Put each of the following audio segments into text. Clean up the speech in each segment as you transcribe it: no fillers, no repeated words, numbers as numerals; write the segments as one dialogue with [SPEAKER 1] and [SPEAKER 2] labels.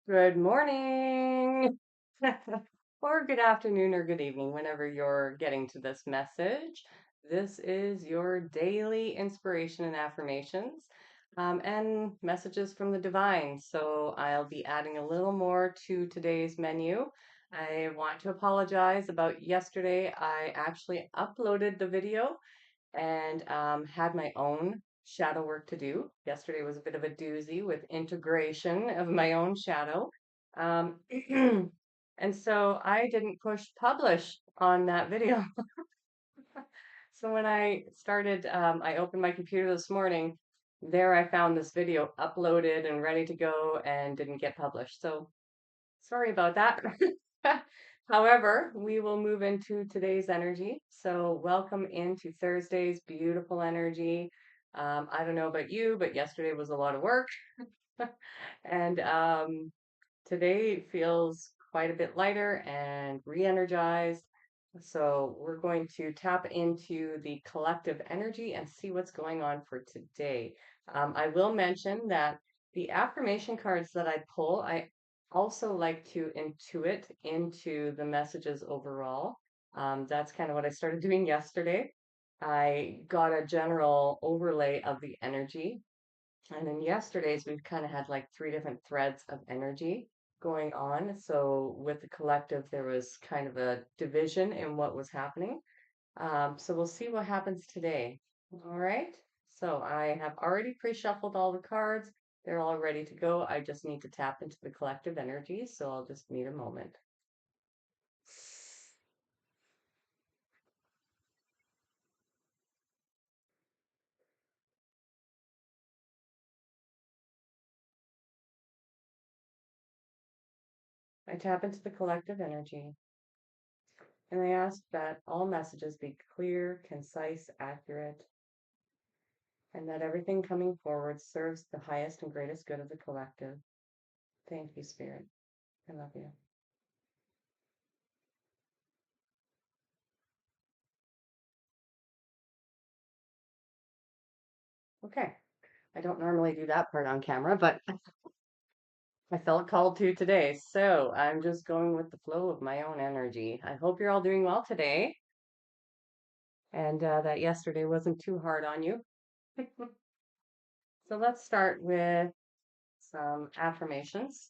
[SPEAKER 1] Good morning, or good afternoon, or good evening, whenever you're getting to this message. This is your daily inspiration and affirmations and messages from the divine. So I'll be adding a little more to today's menu. I want to apologize about yesterday. I actually uploaded the video and had my own shadow work to do. Yesterday was a bit of a doozy with integration of my own shadow. Um, and so I didn't push publish on that video. So when I started, I opened my computer this morning. There I found this video uploaded and ready to go and didn't get published. So sorry about that. However, we will move into today's energy. So, welcome into Thursday's beautiful energy. I don't know about you, but yesterday was a lot of work. And today feels quite a bit lighter and re energized. So, we're going to tap into the collective energy and see what's going on for today. I will mention that the affirmation cards that I pull, I also like to intuit into the messages overall. That's kind of what I started doing yesterday. I got a general overlay of the energy. And in yesterday's, we've kind of had like three different threads of energy going on. So with the collective, there was kind of a division in what was happening. So we'll see what happens today. All right. So I have already pre-shuffled all the cards. They're all ready to go. I just need to tap into the collective energy. So I'll just need a moment. I tap into the collective energy and I ask that all messages be clear, concise, accurate, and that everything coming forward serves the highest and greatest good of the collective. Thank you, Spirit. I love you. Okay. I don't normally do that part on camera, but I felt called to today. So I'm just going with the flow of my own energy. I hope you're all doing well today and that yesterday wasn't too hard on you. So let's start with some affirmations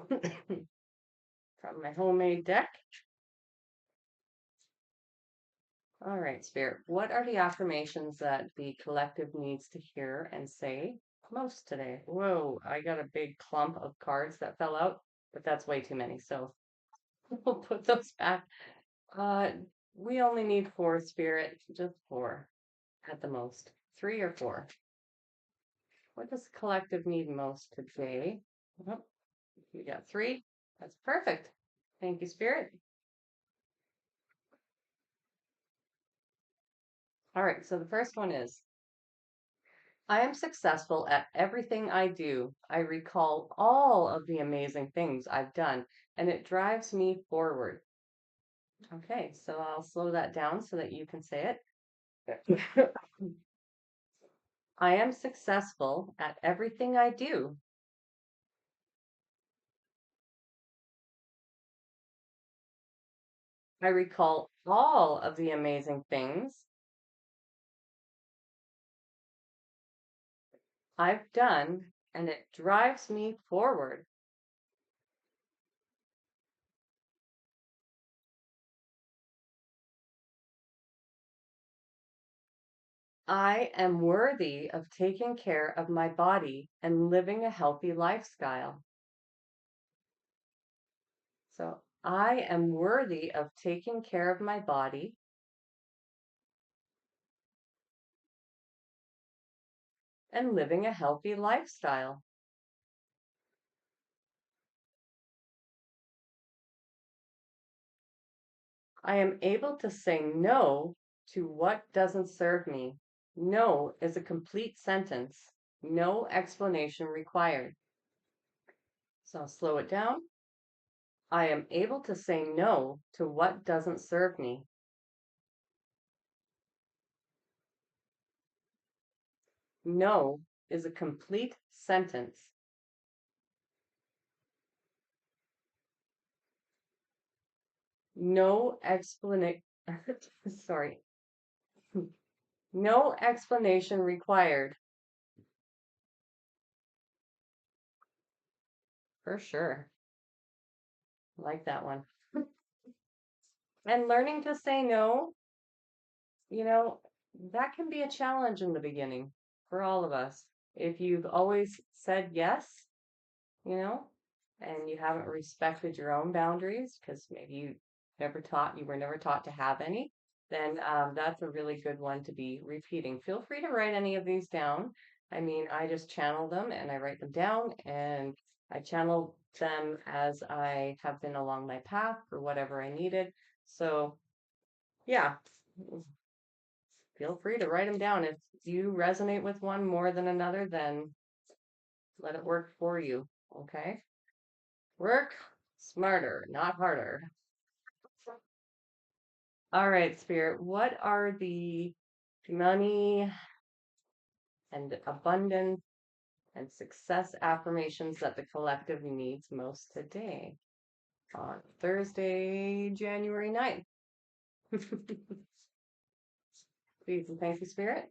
[SPEAKER 1] from my homemade deck. All right, Spirit, what are the affirmations that the collective needs to hear and say most today? Whoa, I got a big clump of cards that fell out, but that's way too many. So we'll put those back. Uh, we only need four, Spirit, just four at the most. Three or four. What does the collective need most today? Oh, you got three. That's perfect. Thank you, Spirit. All right, so the first one is I am successful at everything I do. I recall all of the amazing things I've done, and it drives me forward. Okay, so I'll slow that down so that you can say it. I am successful at everything I do. I recall all of the amazing things I've done, and it drives me forward. I am worthy of taking care of my body and living a healthy lifestyle. So I am worthy of taking care of my body and living a healthy lifestyle. I am able to say no to what doesn't serve me. No is a complete sentence. No explanation required. So I'll slow it down. I am able to say no to what doesn't serve me. No is a complete sentence. No explanation. Sorry. No explanation required. For sure. Like that one. And learning to say no, you know, that can be a challenge in the beginning for all of us. If you've always said yes, and you haven't respected your own boundaries because maybe you were never taught to have any, then that's a really good one to be repeating. Feel free to write any of these down. I mean, I just channel them and I write them down and I channel them as I have been along my path for whatever I needed. So, yeah, feel free to write them down. If you resonate with one more than another, then let it work for you. Okay? Work smarter, not harder. All right, Spirit, what are the money and abundance and success affirmations that the collective needs most today on Thursday, January 9th? Please and thank you, Spirit.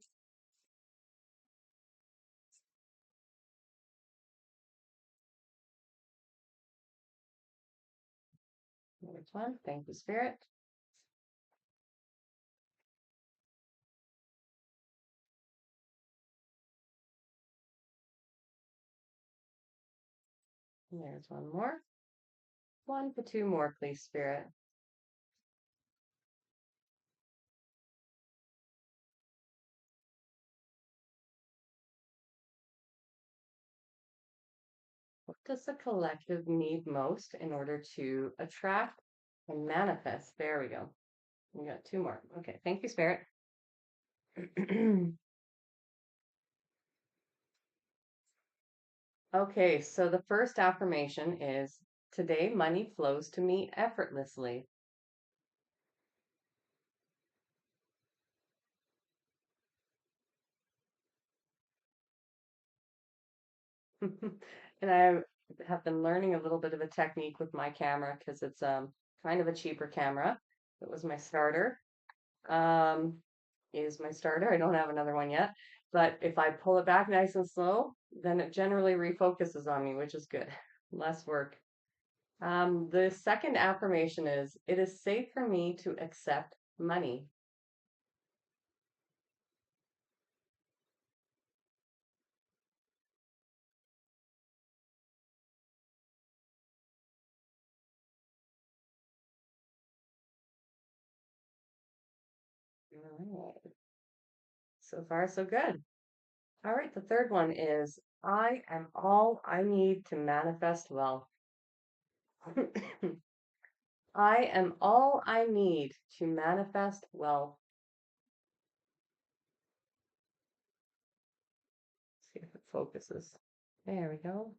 [SPEAKER 1] There's one. Thank you, Spirit. There's one more. One for two more, please, Spirit. What does the collective need most in order to attract and manifest? There we go. We got two more. Okay, thank you, Spirit. Okay, so the first affirmation is today money flows to me effortlessly. And I have been learning a little bit of a technique with my camera because it's kind of a cheaper camera. It was my starter. Um, is my starter. I don't have another one yet. But if I pull it back nice and slow, then it generally refocuses on me, which is good. Less work. The second affirmation is it is safe for me to accept money. All right. So far, so good. All right, the third one is I am all I need to manifest wealth. I am all I need to manifest wealth. See if it focuses. There we go.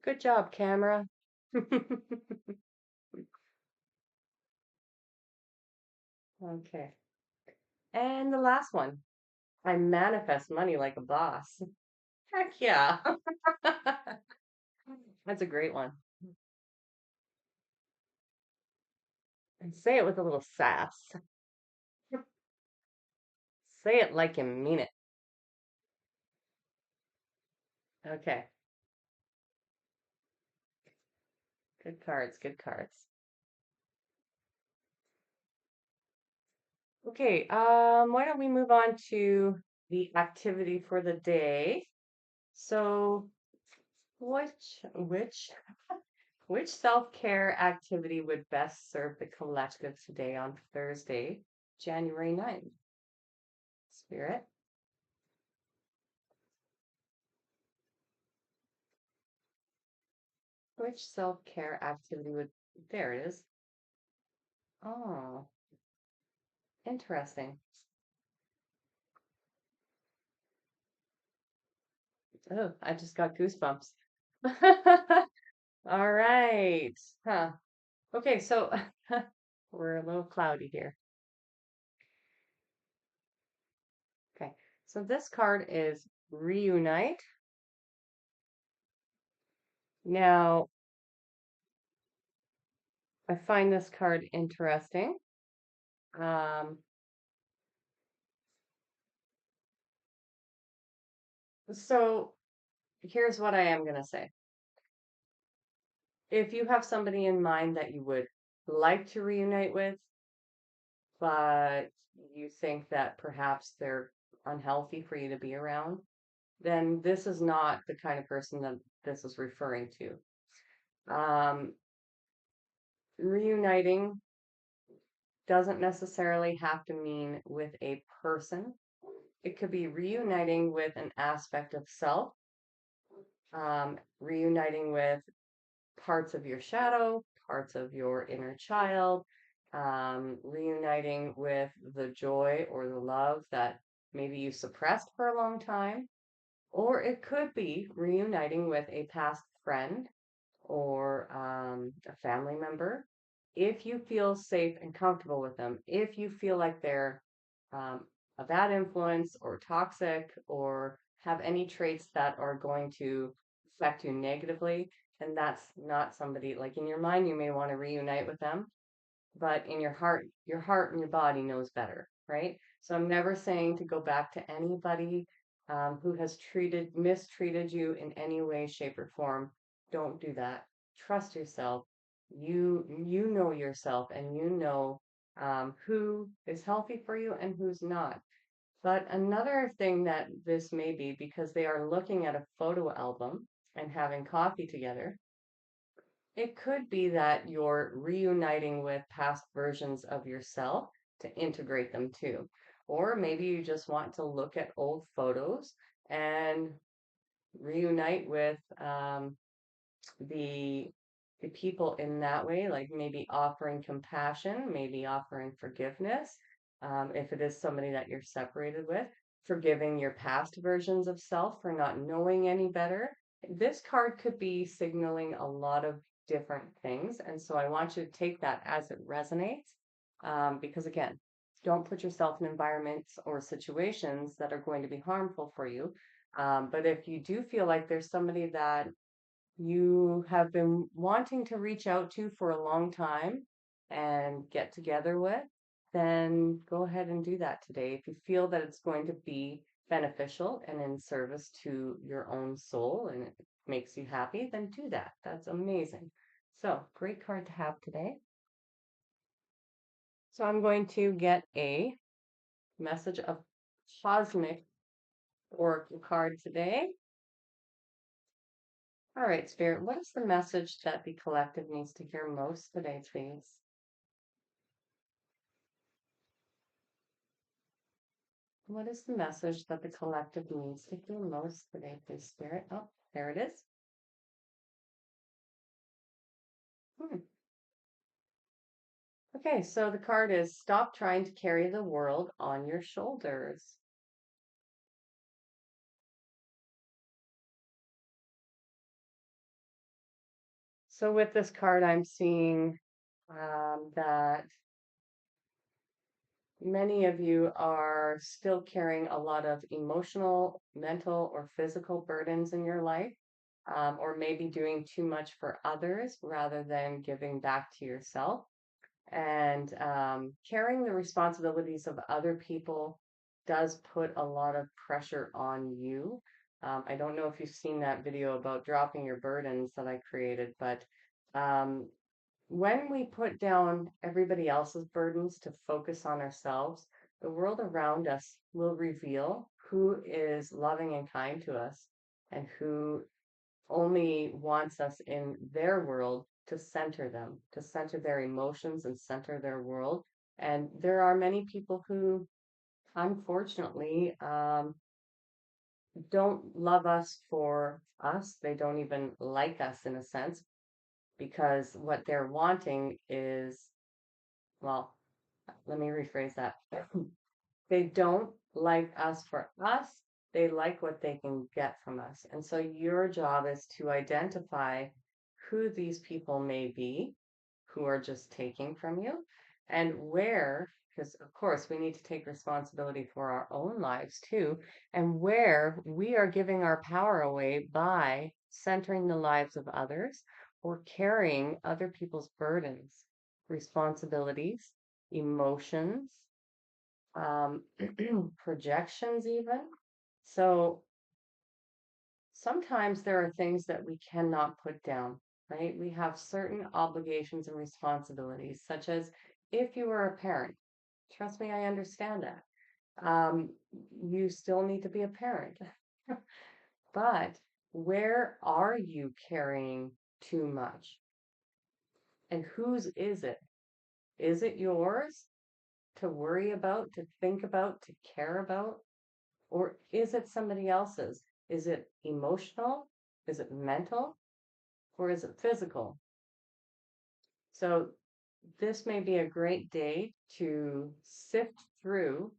[SPEAKER 1] Good job, camera. Okay. And the last one. I manifest money like a boss. Heck yeah. That's a great one. And say it with a little sass. Say it like you mean it. Okay. Good cards, good cards. Okay, why don't we move on to the activity for the day? So, which which self-care activity would best serve the collective today on Thursday, January 9th? Spirit, which self-care activity would, there it is. Oh, interesting. Oh, I just got goosebumps. All right. Huh. Okay, so we're a little cloudy here. Okay, so this card is reunite. Now, I find this card interesting. Um, so here's what I am going to say. If you have somebody in mind that you would like to reunite with, but you think that perhaps they're unhealthy for you to be around, then this is not the kind of person that this is referring to. Um, Reuniting doesn't necessarily have to mean with a person. It could be reuniting with an aspect of self, reuniting with parts of your shadow, parts of your inner child, reuniting with the joy or the love that maybe you suppressed for a long time. Or it could be reuniting with a past friend or a family member. If you feel safe and comfortable with them, if you feel like they're um, a bad influence or toxic or have any traits that are going to affect you negatively, then that's not somebody like in your mind, you may want to reunite with them, but in your heart and your body knows better, right? So I'm never saying to go back to anybody who has mistreated you in any way, shape, or form. Don't do that. Trust yourself. You know yourself, and you know who is healthy for you and who's not. But another thing that this may be because they are looking at a photo album and having coffee together, it could be that you're reuniting with past versions of yourself to integrate them too. Or maybe you just want to look at old photos and reunite with the the people in that way, like maybe offering compassion, maybe offering forgiveness, if it is somebody that you're separated with, forgiving your past versions of self for not knowing any better. This card could be signaling a lot of different things, and so I want you to take that as it resonates, because again, don't put yourself in environments or situations that are going to be harmful for you. But if you do feel like there's somebody that you have been wanting to reach out to for a long time and get together with, then go ahead and do that today. If you feel that it's going to be beneficial and in service to your own soul and it makes you happy, then do that. That's amazing. So, great card to have today. So, I'm going to get a message of cosmic oracle card today. All right, Spirit, what is the message that the collective needs to hear most today, please? What is the message that the collective needs to hear most today, please, Spirit? Oh, there it is. Hmm. Okay, so the card is stop trying to carry the world on your shoulders. So with this card, I'm seeing that many of you are still carrying a lot of emotional, mental, or physical burdens in your life, or maybe doing too much for others rather than giving back to yourself. And carrying the responsibilities of other people does put a lot of pressure on you. I don't know if you've seen that video about dropping your burdens that I created, but um, when we put down everybody else's burdens to focus on ourselves, the world around us will reveal who is loving and kind to us and who only wants us in their world to center them, to center their emotions and center their world. And there are many people who, unfortunately, don't love us for us. They don't even like us in a sense because what they're wanting is, well, let me rephrase that. They don't like us for us. They like what they can get from us. And so your job is to identify who these people may be who are just taking from you and where, because of course we need to take responsibility for our own lives too, and where we are giving our power away by centering the lives of others or carrying other people's burdens. responsibilities, emotions, um, projections, even. So sometimes there are things that we cannot put down, right? We have certain obligations and responsibilities, such as if you are a parent. Trust me, I understand that. Um, you still need to be a parent. But where are you carrying too much? And whose is it? Is it yours to worry about, to think about, to care about? Or is it somebody else's? Is it emotional? Is it mental? Or is it physical? So this may be a great day to sift through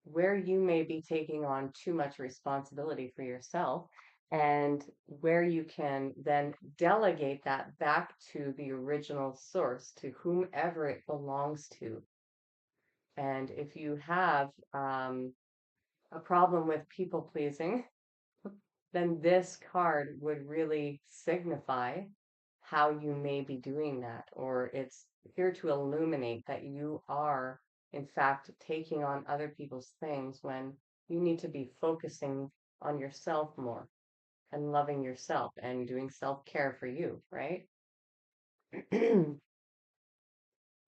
[SPEAKER 1] where you may be taking on too much responsibility for yourself and where you can then delegate that back to the original source, to whomever it belongs to. And if you have a problem with people pleasing, then this card would really signify how you may be doing that, or it's here to illuminate that you are, in fact, taking on other people's things when you need to be focusing on yourself more and loving yourself and doing self-care for you, right?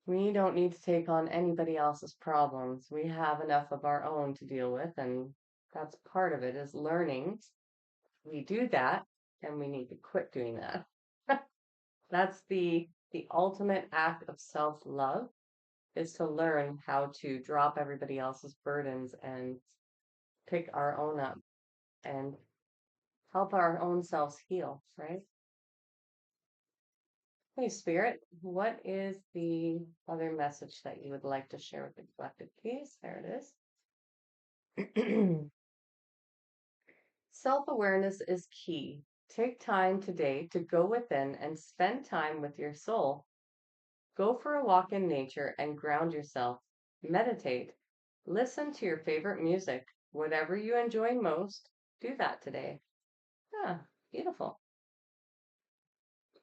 [SPEAKER 1] We don't need to take on anybody else's problems. We have enough of our own to deal with, and that's part of it is learning. We do that, and we need to quit doing that. That's the ultimate act of self-love is to learn how to drop everybody else's burdens and pick our own up and help our own selves heal, right? Hey, Spirit, what is the other message that you would like to share with the collective, please? There it is. Self-awareness is key. Take time today to go within and spend time with your soul. Go for a walk in nature and ground yourself. Meditate. Listen to your favorite music. Whatever you enjoy most, do that today. Yeah, beautiful.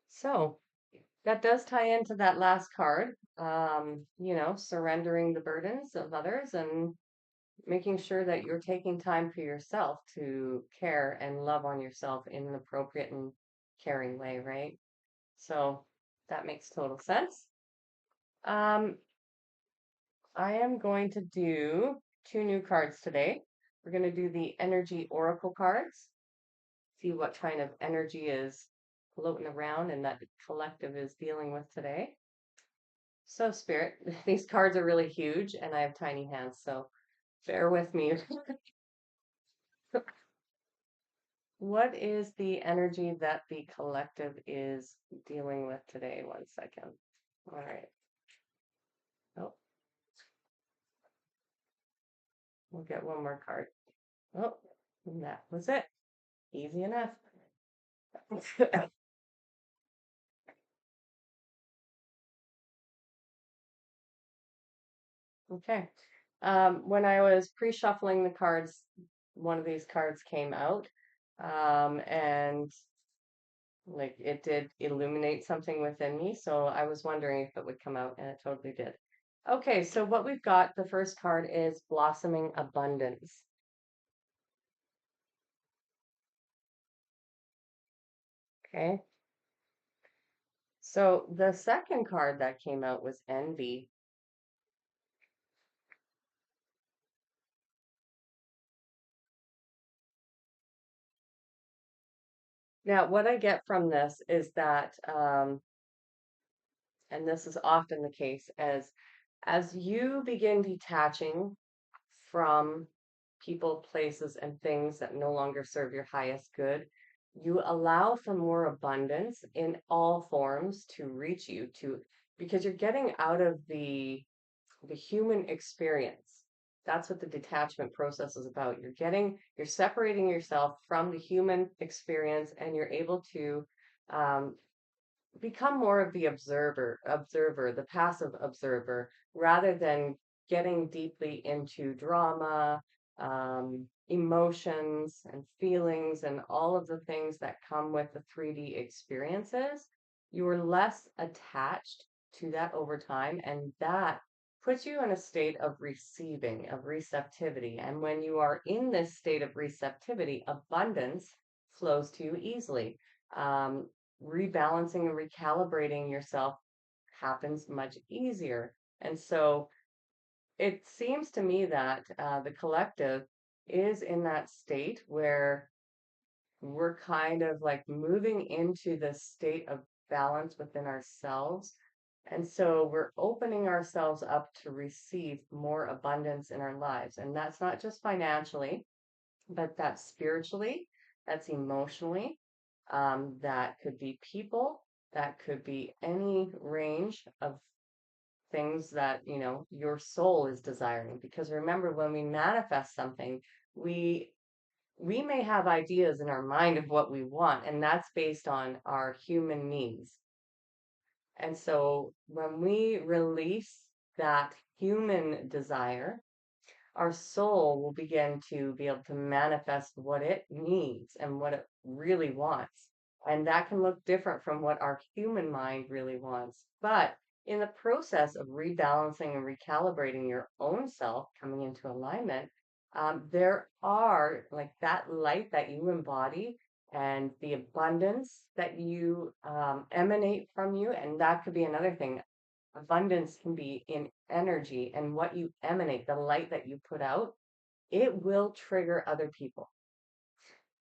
[SPEAKER 1] So that does tie into that last card. Surrendering the burdens of others and making sure that you're taking time for yourself to care and love on yourself in an appropriate and caring way, right? So that makes total sense. Um, I am going to do two new cards today. We're going to do the energy oracle cards, see what kind of energy is floating around and that the collective is dealing with today. So, Spirit, these cards are really huge and I have tiny hands, so bear with me. What is the energy that the collective is dealing with today? One second. All right. Oh, we'll get one more card. Oh, and that was it. Easy enough. Okay. When I was pre-shuffling the cards, one of these cards came out, and like it did illuminate something within me. So I was wondering if it would come out, and it totally did. Okay, so what we've got, the first card is Blossoming Abundance. Okay. So the second card that came out was Envy. Now, what I get from this is that, and this is often the case, as you begin detaching from people, places, and things that no longer serve your highest good, you allow for more abundance in all forms to reach you to because you're getting out of the human experience. That's what the detachment process is about. You're separating yourself from the human experience and you're able to um, become more of the observer, the passive observer, rather than getting deeply into drama, emotions, and feelings, and all of the things that come with the 3D experiences. You are less attached to that over time, and that puts you in a state of receiving, of receptivity. And when you are in this state of receptivity, abundance flows to you easily. Um, Rebalancing and recalibrating yourself happens much easier. And so it seems to me that the collective is in that state where we're kind of like moving into this state of balance within ourselves. And so we're opening ourselves up to receive more abundance in our lives. And that's not just financially, but that's spiritually, that's emotionally, that could be people, that could be any range of things that, your soul is desiring. Because remember, when we manifest something, we we may have ideas in our mind of what we want, and that's based on our human needs. And so when we release that human desire, our soul will begin to be able to manifest what it needs and what it really wants. And that can look different from what our human mind really wants. But in the process of rebalancing and recalibrating your own self, coming into alignment, there are like that light that you embody and the abundance that you emanate from you. And that could be another thing. Abundance can be in energy and what you emanate, the light that you put out, it will trigger other people.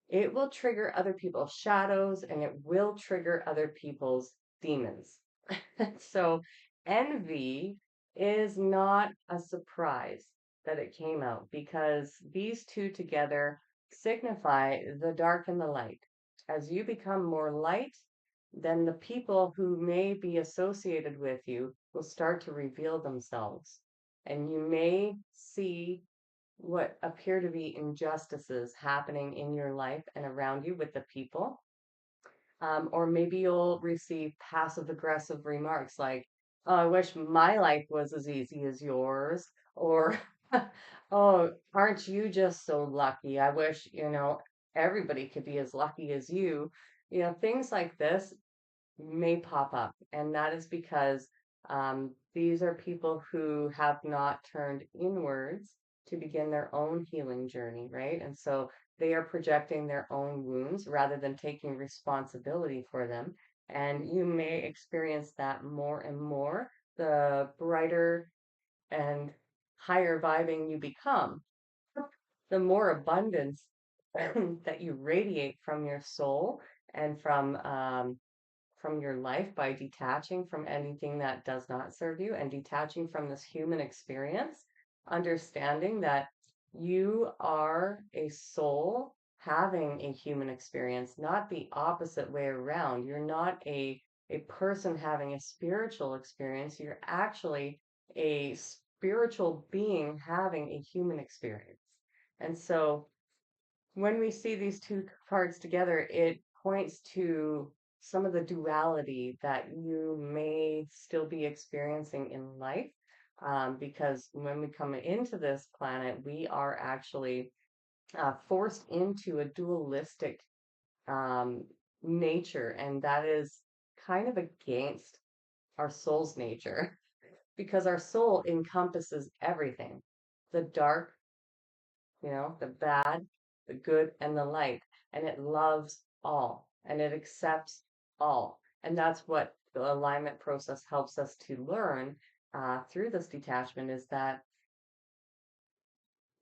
[SPEAKER 1] It will trigger other people's shadows and it will trigger other people's demons. So envy is not a surprise that it came out because these two together signify the dark and the light. As you become more light, then the people who may be associated with you will start to reveal themselves. And you may see what appear to be injustices happening in your life and around you with the people. Or maybe you'll receive passive aggressive remarks like, "Oh, I wish my life was as easy as yours." Or, "Oh, aren't you just so lucky? I wish, everybody could be as lucky as you." Things like this may pop up. And that is because these are people who have not turned inwards to begin their own healing journey, right? And so they are projecting their own wounds rather than taking responsibility for them. And you may experience that more and more the brighter and higher vibing you become, the more abundance that you radiate from your soul and from your life by detaching from anything that does not serve you and detaching from this human experience, understanding that you are a soul having a human experience, not the opposite way around. You're not a person having a spiritual experience. You're actually a spiritual being having a human experience. And so when we see these two cards together, it points to some of the duality that you may still be experiencing in life. Because when we come into this planet, we are actually forced into a dualistic um, nature, and that is kind of against our soul's nature because our soul encompasses everything, the dark, the bad, the good, and the light. And it loves all and it accepts all. And that's what the alignment process helps us to learn through this detachment is that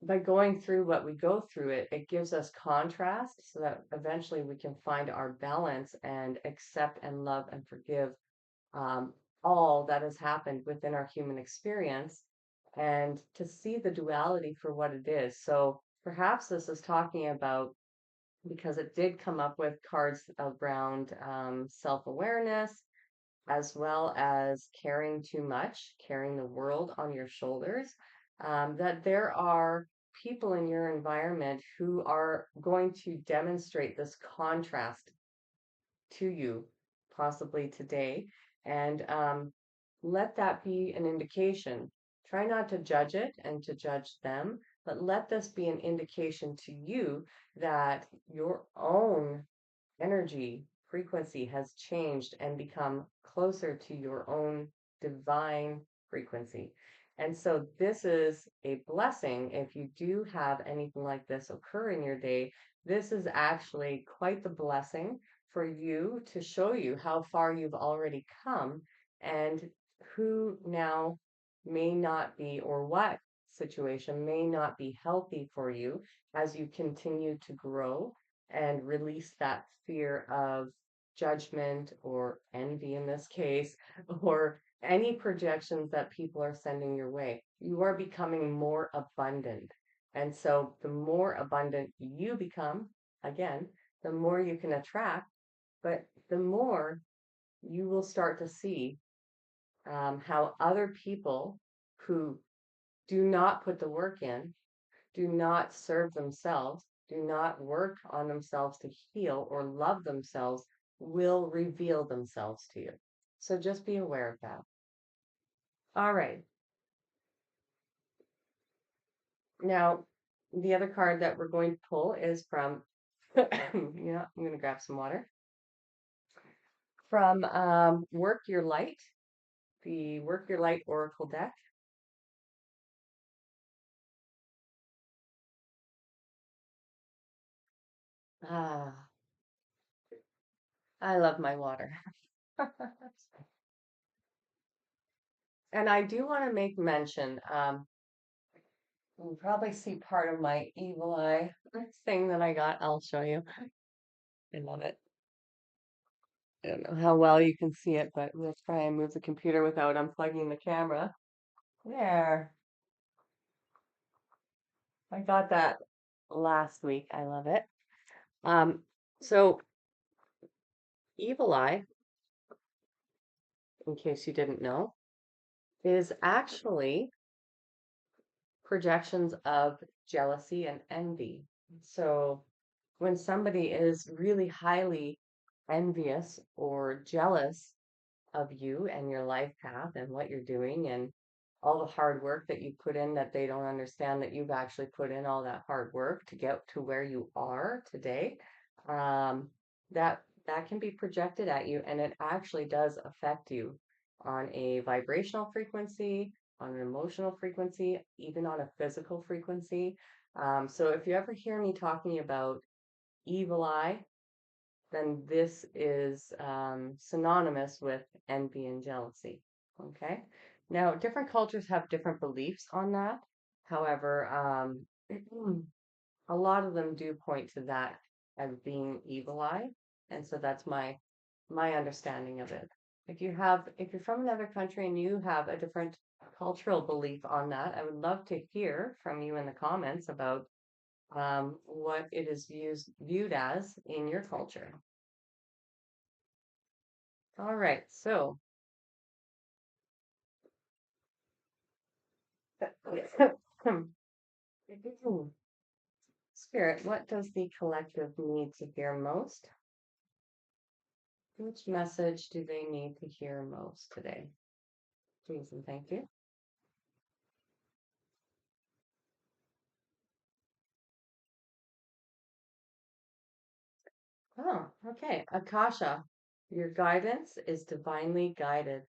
[SPEAKER 1] by going through what we go through, it gives us contrast so that eventually we can find our balance and accept and love and forgive um, all that has happened within our human experience and to see the duality for what it is. So perhaps this is talking about, because it did come up with cards around self awareness as well as caring too much, carrying the world on your shoulders, that there are people in your environment who are going to demonstrate this contrast to you, possibly today, and let that be an indication. Try not to judge it and to judge them, but let this be an indication to you that your own energy frequency has changed and become closer to your own divine frequency. And so this is a blessing. If you do have anything like this occur in your day, this is actually quite the blessing for you to show you how far you've already come and who now may not be, or what situation may not be healthy for you as you continue to grow and release that fear of judgment or envy in this case, or any projections that people are sending your way. You are becoming more abundant. And so the more abundant you become, again, the more you can attract, but the more you will start to see how other people who do not put the work in, do not serve themselves, do not work on themselves to heal or love themselves, will reveal themselves to you. So just be aware of that. All right. Now, the other card that we're going to pull is from, I'm going to grab some water. From Work Your Light, the Work Your Light Oracle deck. Ah, I love my water. And I do want to make mention, you probably see part of my evil eye thing that I got. I'll show you. I love it. I don't know how well you can see it, but we'll try and move the computer without unplugging the camera. There. I got that last week. I love it. Um, so evil eye, in case you didn't know, is actually projections of jealousy and envy. So when somebody is really highly envious or jealous of you and your life path and what you're doing and all the hard work that you put in, that they don't understand that you've actually put in all that hard work to get to where you are today, um, that can be projected at you, and it actually does affect you on a vibrational frequency, on an emotional frequency, even on a physical frequency. So if you ever hear me talking about evil eye, then this is synonymous with envy and jealousy. Okay. Now, different cultures have different beliefs on that. However, a lot of them do point to that as being evil eye, and so that's my understanding of it. If you're from another country and you have a different cultural belief on that, I would love to hear from you in the comments about what it is viewed as in your culture. All right, so Spirit, what does the collective need to hear most? Which message do they need to hear most today? Please and thank you. Oh, okay. Akasha, your guidance is divinely guided.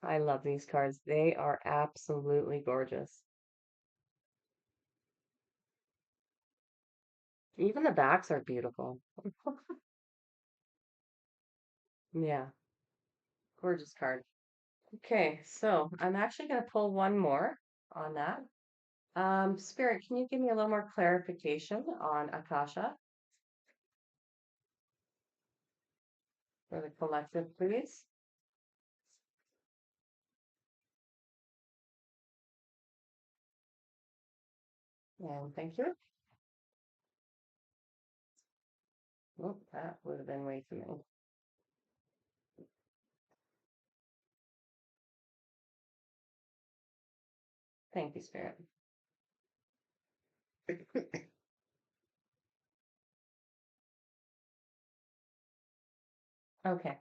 [SPEAKER 1] I love these cards. They are absolutely gorgeous. Even the backs are beautiful. Yeah, gorgeous card. Okay, so I'm actually going to pull one more on that. Spirit, can you give me a little more clarification on Akasha for the collective, please? And thank you. Oh, that would have been way too many. Thank you, Spirit. Okay.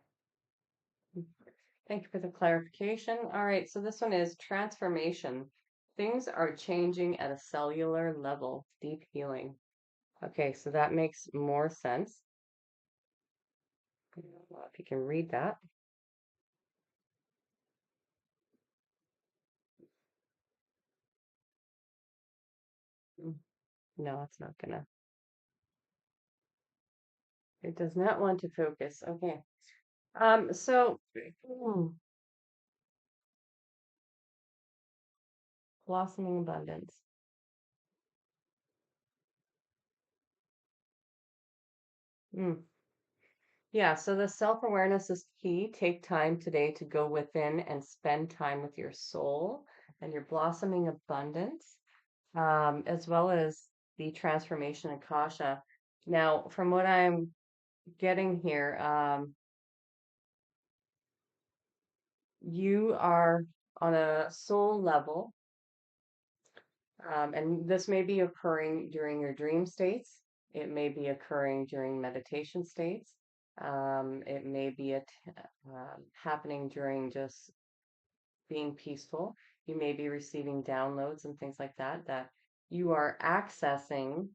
[SPEAKER 1] Thank you for the clarification. All right, so this one is transformation. Things are changing at a cellular level, deep healing. Okay, so that makes more sense. Well, if you can read that. Mm, no, it's not gonna. It does not want to focus. Okay. So blossoming abundance. Mm. Yeah, so the self-awareness is key. Take time today to go within and spend time with your soul and your blossoming abundance, as well as the transformation in Kasha. Now, from what I'm getting here, you are on a soul level, and this may be occurring during your dream states. It may be occurring during meditation states. It may be happening during just being peaceful. You may be receiving downloads and things like that, that you are accessing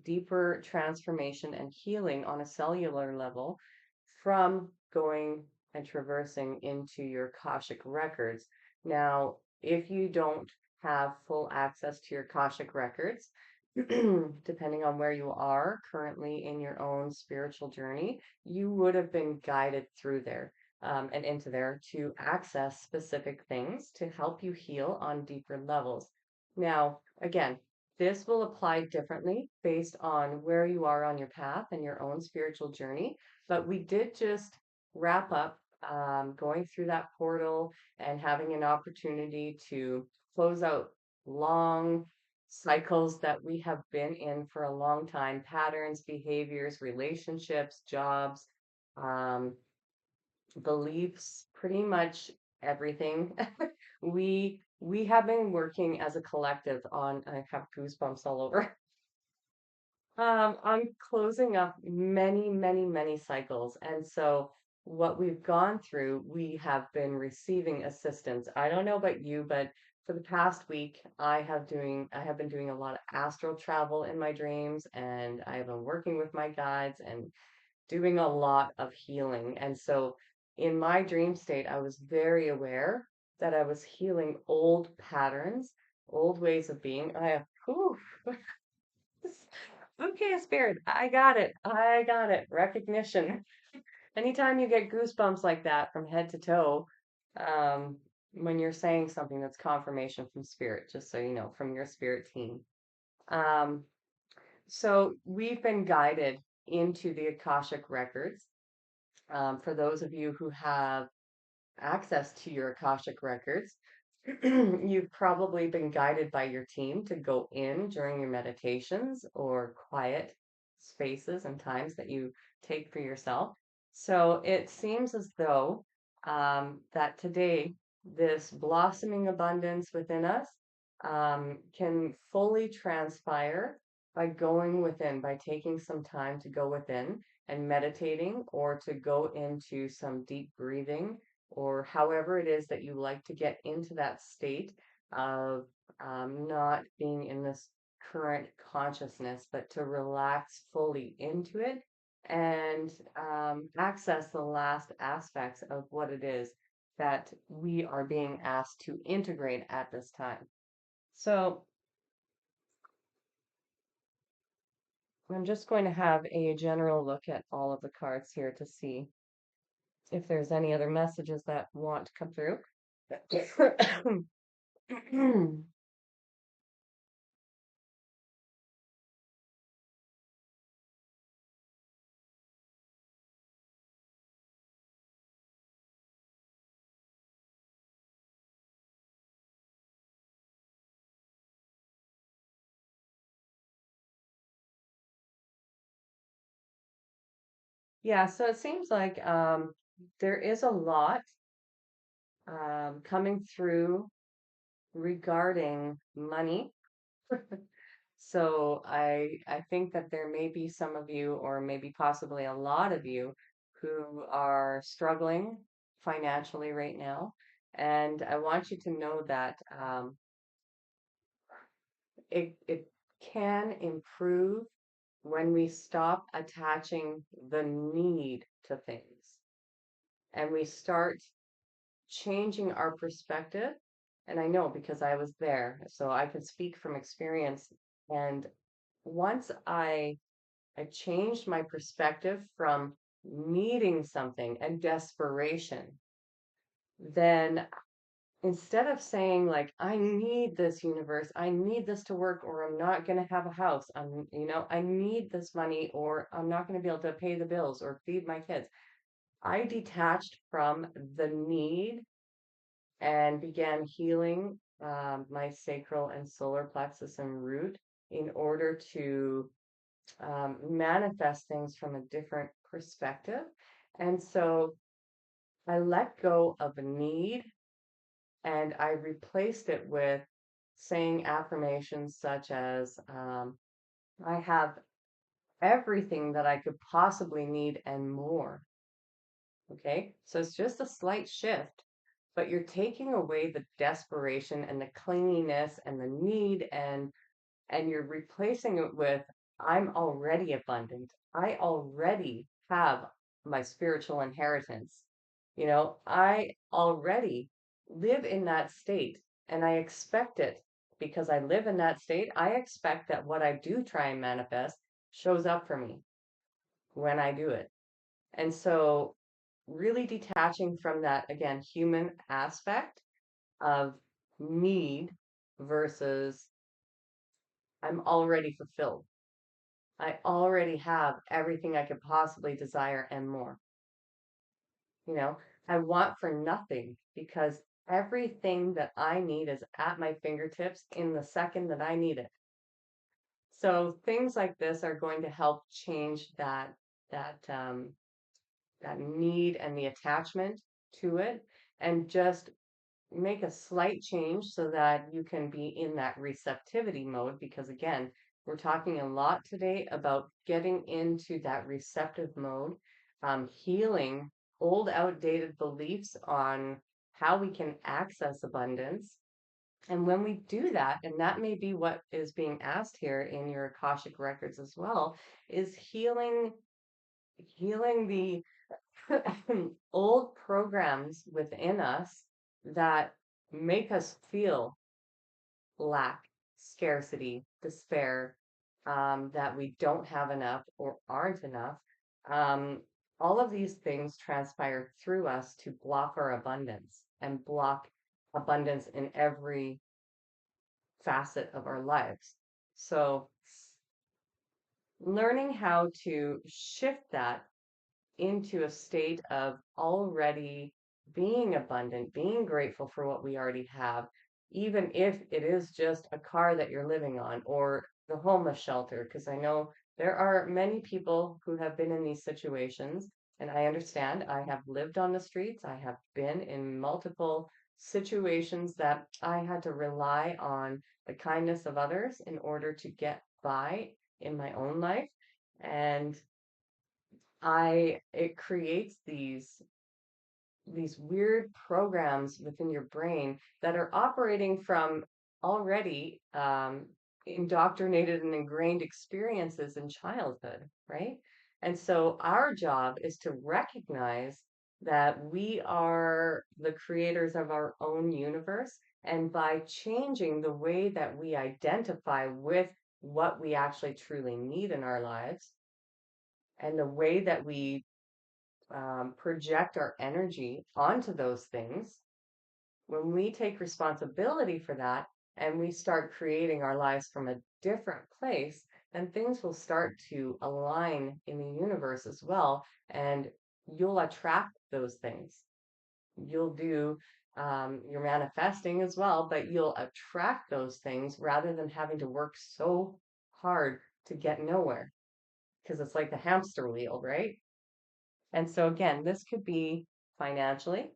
[SPEAKER 1] deeper transformation and healing on a cellular level from going and traversing into your Akashic records. Now, if you don't have full access to your Akashic records, depending on where you are currently in your own spiritual journey, you would have been guided through there and into there to access specific things to help you heal on deeper levels. Now, again, this will apply differently based on where you are on your path and your own spiritual journey. But we did just wrap up going through that portal and having an opportunity to close out long cycles that we have been in for a long time, patterns, behaviors, relationships, jobs, um, beliefs, pretty much everything. We have been working as a collective on, I have goosebumps all over. I'm closing up many, many, many cycles. And so what we've gone through, we have been receiving assistance. I don't know about you, but for the past week, I have been doing a lot of astral travel in my dreams, and I have been working with my guides and doing a lot of healing. And so in my dream state, I was very aware that I was healing old patterns, old ways of being. Whew, okay, spirit, I got it. I got it. Recognition. Anytime you get goosebumps like that from head to toe, um, when you're saying something that's confirmation from spirit, just so you know, from your spirit team. Um, so we've been guided into the Akashic records. For those of you who have access to your Akashic records, you've probably been guided by your team to go in during your meditations or quiet spaces and times that you take for yourself. So it seems as though that today, this blossoming abundance within us can fully transpire by going within, by taking some time to go within and meditating or to go into some deep breathing or however it is that you like to get into that state of not being in this current consciousness, but to relax fully into it and access the last aspects of what it is that we are being asked to integrate at this time. So I'm just going to have a general look at all of the cards here to see if there's any other messages that want to come through. Yeah, so it seems like there is a lot coming through regarding money. So I think that there may be some of you, or maybe possibly a lot of you, who are struggling financially right now. And I want you to know that it can improve when we stop attaching the need to things and we start changing our perspective. And I know because I was there, so I can speak from experience. And once I changed my perspective from needing something and desperation, then instead of saying like, I need this universe, I need this to work, or I'm not going to have a house, I need this money, or I'm not going to be able to pay the bills or feed my kids. I detached from the need and began healing my sacral and solar plexus and root in order to manifest things from a different perspective. And so I let go of a need and I replaced it with saying affirmations such as, I have everything that I could possibly need and more. Okay. So it's just a slight shift, but you're taking away the desperation and the clinginess and the need and you're replacing it with I'm already abundant. I already have my spiritual inheritance. I already live in that state and I expect it because I live in that state. I expect that what I do try and manifest shows up for me when I do it. And so, really detaching from that, again, human aspect of need versus I'm already fulfilled. I already have everything I could possibly desire and more. You know, I want for nothing because everything that I need is at my fingertips in the second that I need it. So things like this are going to help change that that need and the attachment to it, and just make a slight change so that you can be in that receptivity mode. Because again, we're talking a lot today about getting into that receptive mode, healing old outdated beliefs on how we can access abundance. And when we do that, and that may be what is being asked here in your Akashic records as well, is healing the old programs within us that make us feel lack, scarcity, despair, that we don't have enough or aren't enough. Um, all of these things transpire through us to block our abundance and block abundance in every facet of our lives. So, learning how to shift that into a state of already being abundant, being grateful for what we already have, even if it is just a car that you're living on or the homeless shelter. Because I know there are many people who have been in these situations, and I understand. I have lived on the streets, I have been in multiple situations that I had to rely on the kindness of others in order to get by in my own life. And it creates these weird programs within your brain that are operating from already indoctrinated and ingrained experiences in childhood, right? And so our job is to recognize that we are the creators of our own universe. And by changing the way that we identify with what we actually truly need in our lives and the way that we project our energy onto those things, when we take responsibility for that and we start creating our lives from a different place, then things will start to align in the universe as well. And you'll attract those things. You'll do your manifesting as well, but you'll attract those things rather than having to work so hard to get nowhere because it's like the hamster wheel, right? And so again, this could be financially,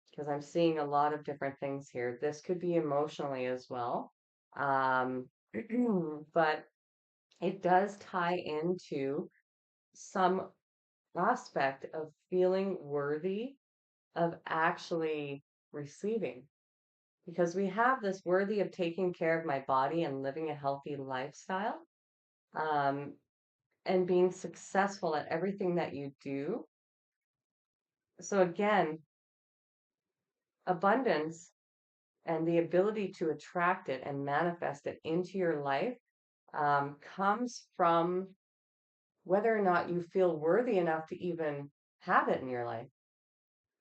[SPEAKER 1] because I'm seeing a lot of different things here. This could be emotionally as well. Um, but it does tie into some aspect of feeling worthy of actually receiving. Because we have this worthy of taking care of my body and living a healthy lifestyle. Um, and being successful at everything that you do. So again, abundance and the ability to attract it and manifest it into your life comes from whether or not you feel worthy enough to even have it in your life.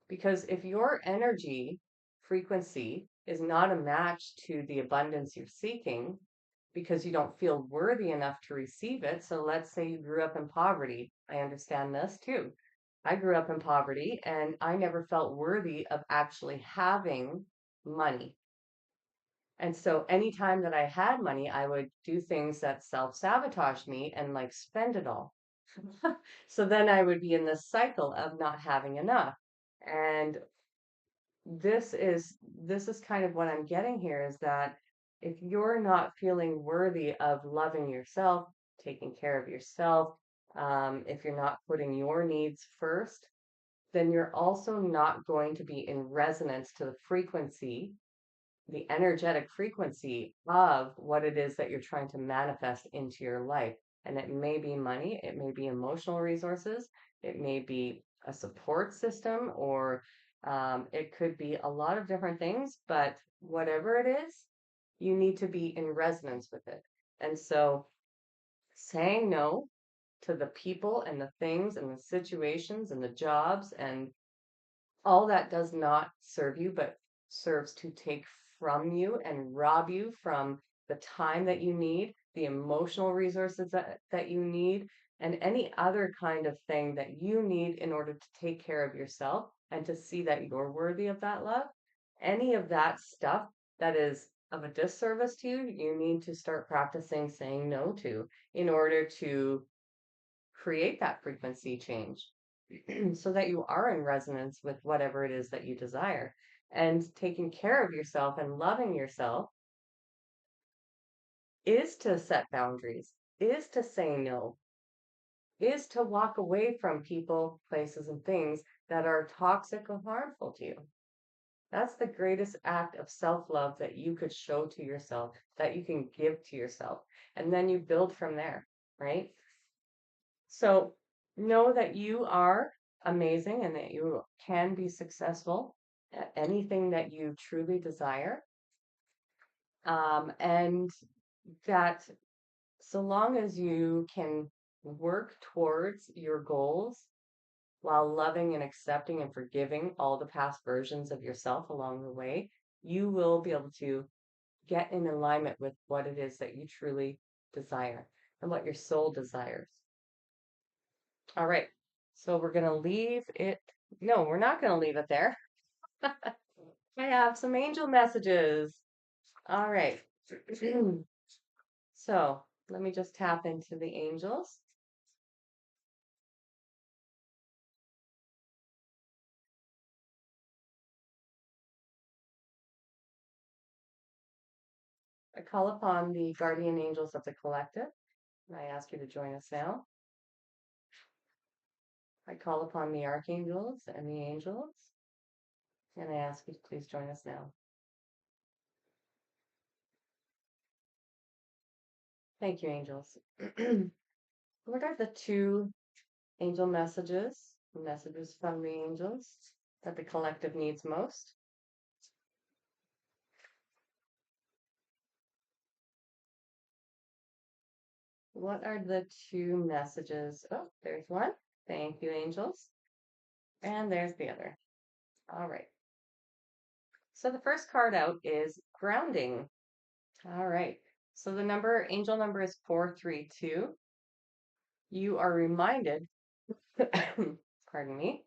[SPEAKER 1] Because if your energy frequency is not a match to the abundance you're seeking, because you don't feel worthy enough to receive it. So let's say you grew up in poverty. I understand this too. I grew up in poverty and I never felt worthy of actually having money. And so anytime that I had money, I would do things that self-sabotage me and like spend it all. So then I would be in this cycle of not having enough. And this is kind of what I'm getting here is that if you're not feeling worthy of loving yourself, taking care of yourself, if you're not putting your needs first, then you're also not going to be in resonance to the frequency, the energetic frequency of what it is that you're trying to manifest into your life. And it may be money, it may be emotional resources, it may be a support system, or it could be a lot of different things, but whatever it is, you need to be in resonance with it. And so saying no to the people and the things and the situations and the jobs and all that does not serve you, but serves to take from you and rob you from the time that you need, the emotional resources that you need, and any other kind of thing that you need in order to take care of yourself and to see that you're worthy of that love. Any of that stuff that is of a disservice to you, you need to start practicing saying no to in order to create that frequency change so that you are in resonance with whatever it is that you desire. And taking care of yourself and loving yourself is to set boundaries, is to say no, is to walk away from people, places, and things that are toxic or harmful to you. That's the greatest act of self love that you could show to yourself, that you can give to yourself. And then you build from there, right? So know that you are amazing and that you can be successful at anything that you truly desire. And that so long as you can work towards your goals while loving and accepting and forgiving all the past versions of yourself along the way, you will be able to get in alignment with what it is that you truly desire and what your soul desires. All right. So we're going to leave it. No, we're not going to leave it there. I have some angel messages. All right. So let me just tap into the angels. I call upon the guardian angels of the collective. And I ask you to join us now. I call upon the archangels and the angels. And I ask you to please join us now. Thank you, angels. What are the two angel messages from the angels that the collective needs most? What are the two messages? Oh, there's one. Thank you, angels. And there's the other. All right. So the first card out is grounding. All right. So the angel number is 432. You are reminded, pardon me,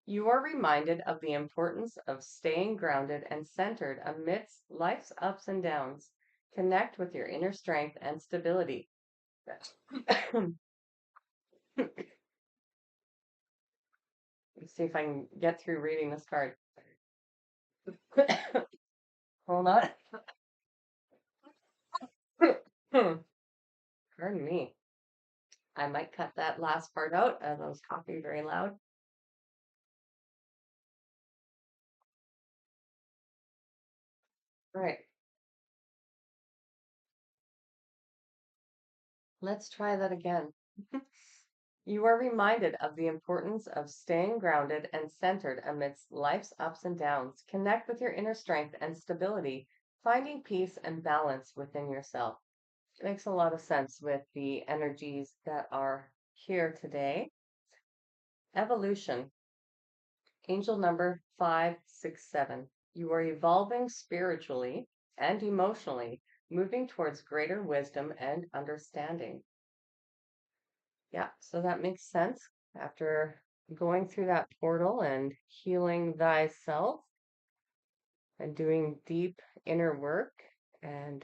[SPEAKER 1] you are reminded of the importance of staying grounded and centered amidst life's ups and downs. Connect with your inner strength and stability. Let's see if I can get through reading this card. Hold on. Pardon me. I might cut that last part out as I was talking very loud. All right. Let's try that again. You are reminded of the importance of staying grounded and centered amidst life's ups and downs. Connect with your inner strength and stability, finding peace and balance within yourself. It makes a lot of sense with the energies that are here today. Evolution, angel number 567. You are evolving spiritually and emotionally, moving towards greater wisdom and understanding. Yeah, so that makes sense. After going through that portal and healing thyself and doing deep inner work, and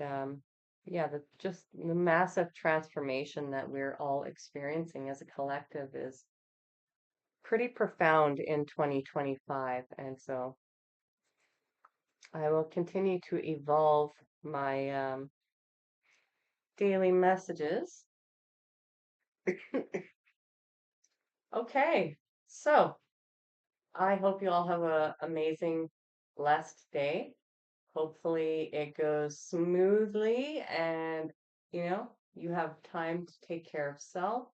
[SPEAKER 1] yeah, just the massive transformation that we're all experiencing as a collective is pretty profound in 2025. And so I will continue to evolve my daily messages. Okay, so I hope you all have an amazing, blessed day. Hopefully, it goes smoothly and you have time to take care of self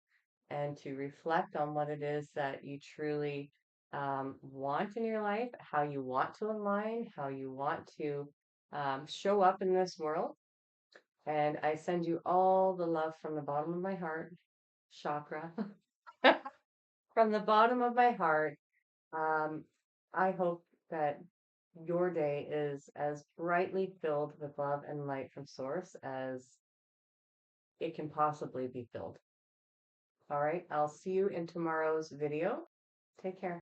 [SPEAKER 1] and to reflect on what it is that you truly want in your life, how you want to align, how you want to show up in this world. And I send you all the love from the bottom of my heart, chakra, from the bottom of my heart. Um, I hope that your day is as brightly filled with love and light from Source as it can possibly be filled. All right, I'll see you in tomorrow's video. Take care.